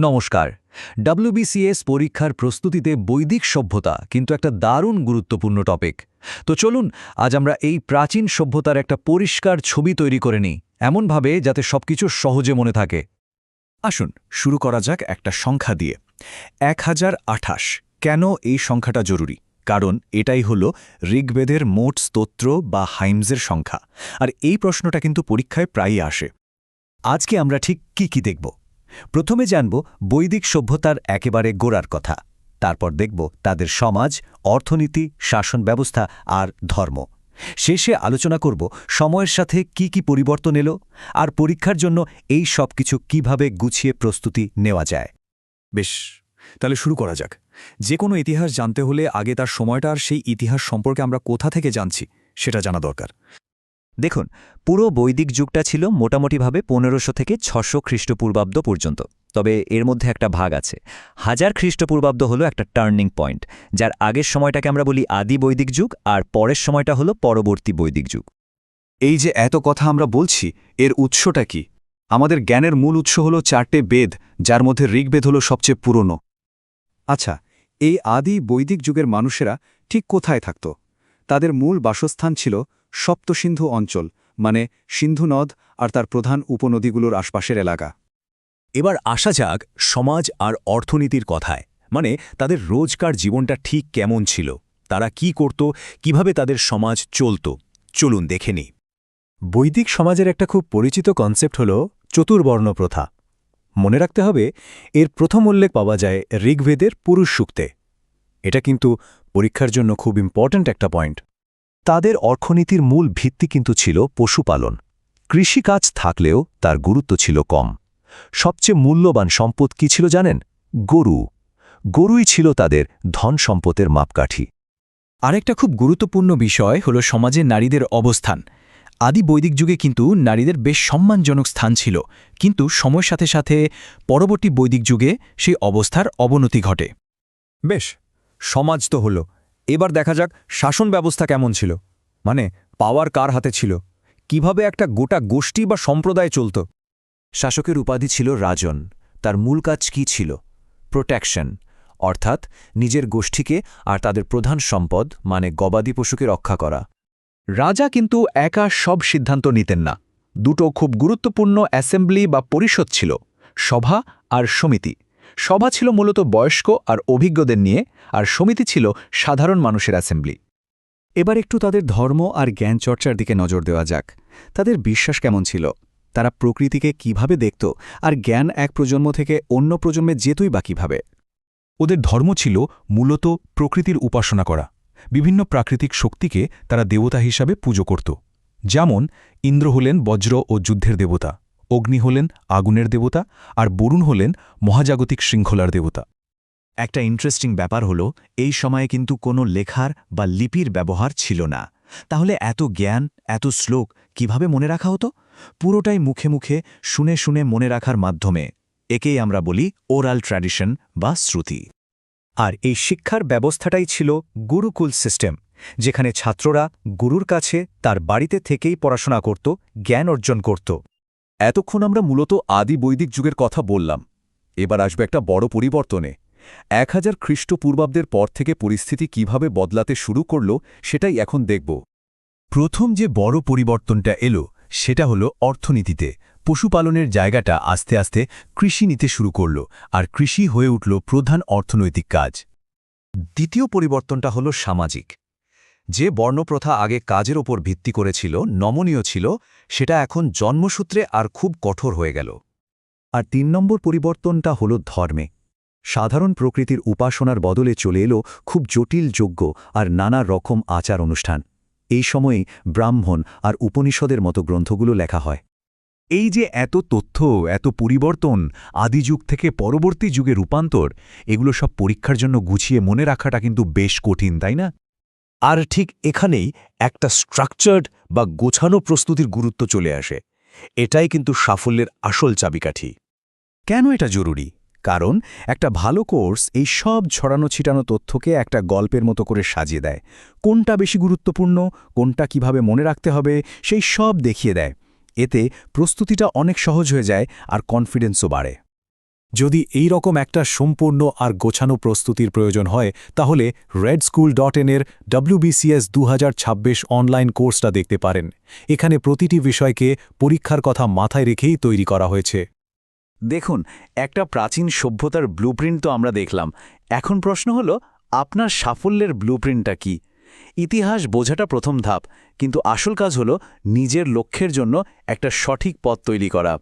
নমস্কার। ডব্লিউবিসিএস পরীক্ষার প্রস্তুতিতে বৈদিক সভ্যতা কিন্তু একটা দারুণ গুরুত্বপূর্ণ টপিক। তো চলুন আজ আমরা এই প্রাচীন সভ্যতার একটা পরিষ্কার ছবি তৈরি করে নিই, এমনভাবে যাতে সবকিছু সহজে মনে থাকে। আসুন শুরু করা যাক একটা সংখ্যা দিয়ে। 1028। কেন এই সংখ্যাটা জরুরি? কারণ এটাই হলো ঋগ্বেদের মোট স্তোত্র বা হাইমসের সংখ্যা। আর এই প্রশ্নটা কিন্তু পরীক্ষায় প্রায়ই আসে। আজকে আমরা ঠিক কি দেখব? প্রথমে জানব বৈদিক সভ্যতার একেবারে গোড়ার কথা। তারপর দেখব তাদের সমাজ, অর্থনীতি, শাসন ব্যবস্থা আর ধর্ম। শেষে আলোচনা করব সময়ের সাথে কি পরিবর্তন এলো আর পরীক্ষার জন্য এই সব কিছু কীভাবে গুছিয়ে প্রস্তুতি নেওয়া যায়। বেশ, তাহলে শুরু করা যাক। যে কোনো ইতিহাস জানতে হলে আগে তার সময়টা আর সেই ইতিহাস সম্পর্কে আমরা কোথা থেকে জানছি সেটা জানা দরকার। দেখুন, পুরো বৈদিক যুগটা ছিল মোটামুটিভাবে 1500 থেকে 600 খ্রিস্টপূর্বাব্দ পর্যন্ত। তবে এর মধ্যে একটা ভাগ আছে। 1000 খ্রিস্টপূর্বাব্দ হলো একটা টার্নিং পয়েন্ট, যার আগের সময়টাকে আমরা বলি আদি বৈদিক যুগ, আর পরের সময়টা হলো পরবর্তী বৈদিক যুগ। এই যে এত কথা আমরা বলছি, এর উৎসটা কি? আমাদের জ্ঞানের মূল উৎস হলো 4টে বেদ, যার মধ্যে ঋগ্বেদ হলো সবচেয়ে পুরনো। আচ্ছা, এই আদি বৈদিক যুগের মানুষেরা ঠিক কোথায় থাকত? তাদের মূল বাসস্থান ছিল সপ্তসিন্ধু অঞ্চল, মানে সিন্ধু নদ আর তার প্রধান উপনদীগুলোর আশপাশের এলাকা। এবার আসা যাক সমাজ আর অর্থনীতির কথায়, মানে তাদের রোজকার জীবনটা ঠিক কেমন ছিল, তারা কি করত, কিভাবে তাদের সমাজ চলত। চলুন দেখে নিই। বৈদিক সমাজের একটা খুব পরিচিত কনসেপ্ট হল চতুর্বর্ণ প্রথা। মনে রাখতে হবে, এর প্রথম উল্লেখ পাওয়া যায় ঋগ্বেদের পুরুষ সূক্তে। এটা কিন্তু পরীক্ষার জন্য খুব ইম্পর্ট্যান্ট একটা পয়েন্ট। তাদের অর্থনীতির মূল ভিত্তি কিন্তু ছিল পশুপালন। কৃষিকাজ থাকলেও তার গুরুত্ব ছিল কম। সবচেয়ে মূল্যবান সম্পদ কি ছিল জানেন? গরু। গরুই ছিল তাদের ধন সম্পদের মাপকাঠি। আরেকটা খুব গুরুত্বপূর্ণ বিষয় হল সমাজে নারীদের অবস্থান। আদি বৈদিক যুগে কিন্তু নারীদের বেশ সম্মানজনক স্থান ছিল, কিন্তু সময়ের সাথে সাথে পরবর্তী বৈদিক যুগে সেই অবস্থার অবনতি ঘটে। বেশ, সমাজ তো হলো, এবার দেখা যাক শাসন ব্যবস্থা কেমন ছিল, মানে পাওয়ার কার হাতে ছিল, কিভাবে একটা গোটা গোষ্ঠী বা সম্প্রদায় চলত। শাসকের উপাধি ছিল রাজন। তার মূল কাজ কি ছিল? প্রোটেকশন, অর্থাৎ নিজের গোষ্ঠীকে আর তাদের প্রধান সম্পদ মানে গবাদি পশুকে রক্ষা করা। রাজা কিন্তু একা সব সিদ্ধান্ত নিতেন না। দুটো খুব গুরুত্বপূর্ণ অ্যাসেম্বলি বা পরিষদ ছিল, সভা আর সমিতি। সভা ছিল মূলত বয়স্ক আর অভিজ্ঞদের নিয়ে, আর সমিতি ছিল সাধারণ মানুষের অ্যাসেম্বলি। এবার একটু তাদের ধর্ম আর জ্ঞান চর্চার দিকে নজর দেওয়া যাক। তাদের বিশ্বাস কেমন ছিল? তারা প্রকৃতিকে কিভাবে দেখত, আর জ্ঞান এক প্রজন্ম থেকে অন্য প্রজন্মে যেতই বা কিভাবে? ওদের ধর্ম ছিল মূলত প্রকৃতির উপাসনা করা। বিভিন্ন প্রাকৃতিক শক্তিকে তারা দেবতা হিসাবে পুজো করত। যেমন ইন্দ্র হলেন বজ্র ও যুদ্ধের দেবতা, অগ্নি হলেন আগুনের দেবতা, আর বরুণ হলেন মহাজাগতিক শৃঙ্খলার দেবতা। একটা ইন্টারেস্টিং ব্যাপার হলো, এই সময়ে কিন্তু কোনো লেখার বা লিপির ব্যবহার ছিল না। তাহলে এত জ্ঞান, এত শ্লোক কিভাবে মনে রাখা হতো? পুরোটাই মুখে মুখে শুনে শুনে মনে রাখার মাধ্যমে। একেই আমরা বলি ওরাল ট্র্যাডিশন বা শ্রুতি। আর এই শিক্ষার ব্যবস্থাটাই ছিল গুরুকুল সিস্টেম, যেখানে ছাত্ররা গুরুর কাছে তার বাড়িতে থেকেই পড়াশোনা করত, জ্ঞান অর্জন করত। এতক্ষণ আমরা মূলত আদি বৈদিক যুগের কথা বললাম। এবার আসবে একটা বড় পরিবর্তনে। 1000 খ্রিস্টপূর্বাব্দের পর থেকে পরিস্থিতি কিভাবে বদলাতে শুরু করল সেটাই এখন দেখব। প্রথম যে বড় পরিবর্তনটা এলো সেটা হলো অর্থনীতিতে। পশুপালনের জায়গাটা আস্তে আস্তে কৃষি নিতে শুরু করল, আর কৃষি হয়ে উঠল প্রধান অর্থনৈতিক কাজ। দ্বিতীয় পরিবর্তনটা হল সামাজিক। যে বর্ণপ্রথা আগে কাজের ওপর ভিত্তি করেছিল, নমনীয় ছিল, সেটা এখন জন্মসূত্রে আর খুব কঠোর হয়ে গেল। আর 3 নম্বর পরিবর্তনটা হল ধর্মে। সাধারণ প্রকৃতির উপাসনার বদলে চলে এলো খুব জটিল যজ্ঞ আর নানা রকম আচার অনুষ্ঠান। এই সময়েই ব্রাহ্মণ আর উপনিষদের মতো গ্রন্থগুলো লেখা হয়। এই যে এত তথ্য, এত পরিবর্তন, আদি যুগ থেকে পরবর্তী যুগে রূপান্তর, এগুলো সব পরীক্ষার জন্য গুছিয়ে মনে রাখাটা কিন্তু বেশ কঠিন, তাই না? আর ঠিক এখানেই একটা স্ট্রাকচার্ড বা গোছানো প্রস্তুতির গুরুত্ব চলে আসে। এটাই কিন্তু সাফল্যের আসল চাবিকাঠি। কেন এটা জরুরি? কারণ একটা ভালো কোর্স এই সব ছড়ানো ছিটানো তথ্যকে একটা গল্পের মতো করে সাজিয়ে দেয়। কোনটা বেশি গুরুত্বপূর্ণ, কোনটা কিভাবে মনে রাখতে হবে, সেই সব দেখিয়ে দেয়। এতে প্রস্তুতিটা অনেক সহজ হয়ে যায় আর কনফিডেন্সও বাড়ে। যদি এই রকম একটা সম্পূর্ণ আর গোছানো প্রস্তুতির প্রয়োজন হয় তাহলে redschool.in এর WBCS 2026 অনলাইন কোর্সটা দেখতে পারেন। এখানে প্রতিটি বিষয়কে পরীক্ষার কথা মাথায় রেখেই তৈরি করা হয়েছে। দেখুন, একটা প্রাচীন সভ্যতার ব্লুপ্রিন্ট তো আমরা দেখলাম। এখন প্রশ্ন হলো, আপনার সাফল্যের ব্লুপ্রিন্টটা কি? ইতিহাস বোঝাটা প্রথম ধাপ, কিন্তু আসল কাজ হলো নিজের লক্ষ্যের জন্য একটা সঠিক পথ তৈরি করা।